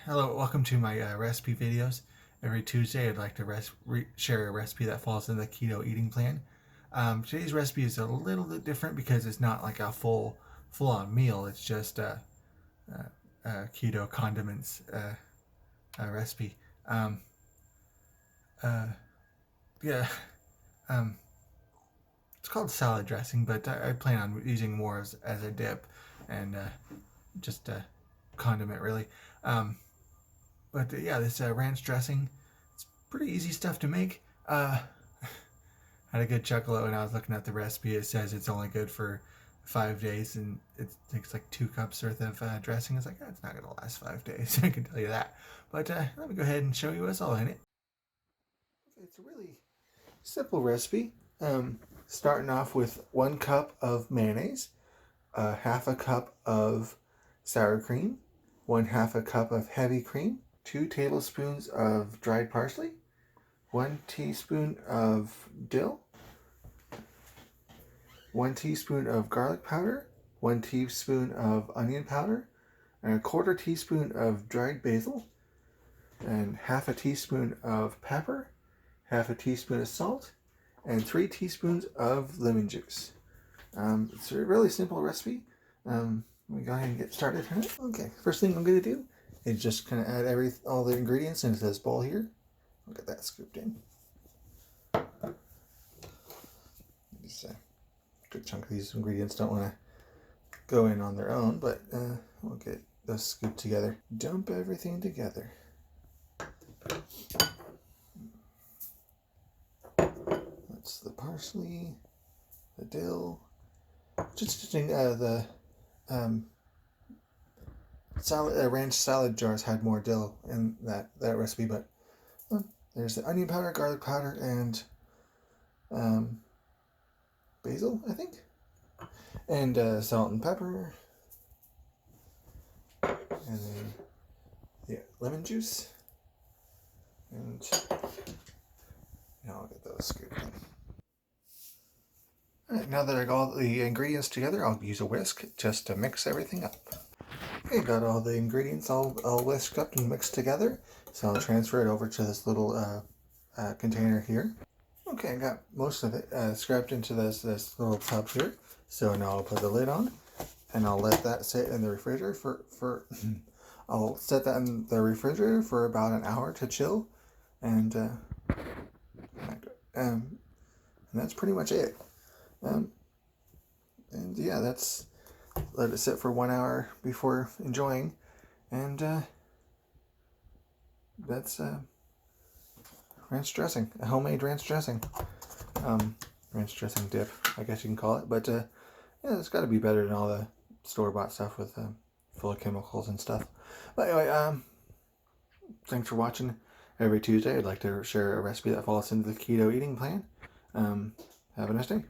Hello, welcome to my recipe videos. Every Tuesday I'd like to share a recipe that falls in the keto eating plan. Today's recipe is a little bit different because it's not like a full-on meal. It's just a keto condiments recipe. Um, uh, yeah, um, it's called salad dressing, but I plan on using more as a dip and just a condiment really. Um, But yeah, this ranch dressing, it's pretty easy stuff to make. Had a good chuckle when I was looking at the recipe. It says it's only good for 5 days, and it takes like 2 cups worth of dressing. It's like, it's not going to last 5 days, I can tell you that. But let me go ahead and show you what's all in it. It's a really simple recipe. Starting off with 1 cup of mayonnaise, half a cup of sour cream, 1/2 a cup of heavy cream, 2 tablespoons of dried parsley, 1 teaspoon of dill, 1 teaspoon of garlic powder, 1 teaspoon of onion powder, and 1/4 teaspoon of dried basil, and 1/2 a teaspoon of pepper, 1/2 a teaspoon of salt, and 3 teaspoons of lemon juice. It's a really simple recipe. Let me go ahead and get started. Okay, first thing I'm going to do is just kind of add all the ingredients into this bowl here. I'll get that scooped in. Just a good chunk of these ingredients don't want to go in on their own, but we'll get those scooped together. Dump everything together. That's the parsley, the dill. Just the ranch salad jars had more dill in that recipe, but there's the onion powder, garlic powder, and basil, I think, and salt and pepper, and then lemon juice, and I'll get those scooped in. Alright, now that I got all the ingredients together, I'll use a whisk just to mix everything up. Okay, got all the ingredients all whisked up and mixed together, so I'll transfer it over to this little container here. Okay, I got most of it scrapped into this little tub here, so now I'll put the lid on, and I'll let that sit in the refrigerator for I'll set that in the refrigerator for about an hour to chill, and that's pretty much it. And yeah, let it sit for 1 hour before enjoying, and that's ranch dressing, a homemade ranch dressing, ranch dressing dip, I guess you can call it. But yeah, it's got to be better than all the store-bought stuff with full of chemicals and stuff. But anyway, thanks for watching. Every Tuesday, I'd like to share a recipe that falls into the keto eating plan. Have a nice day.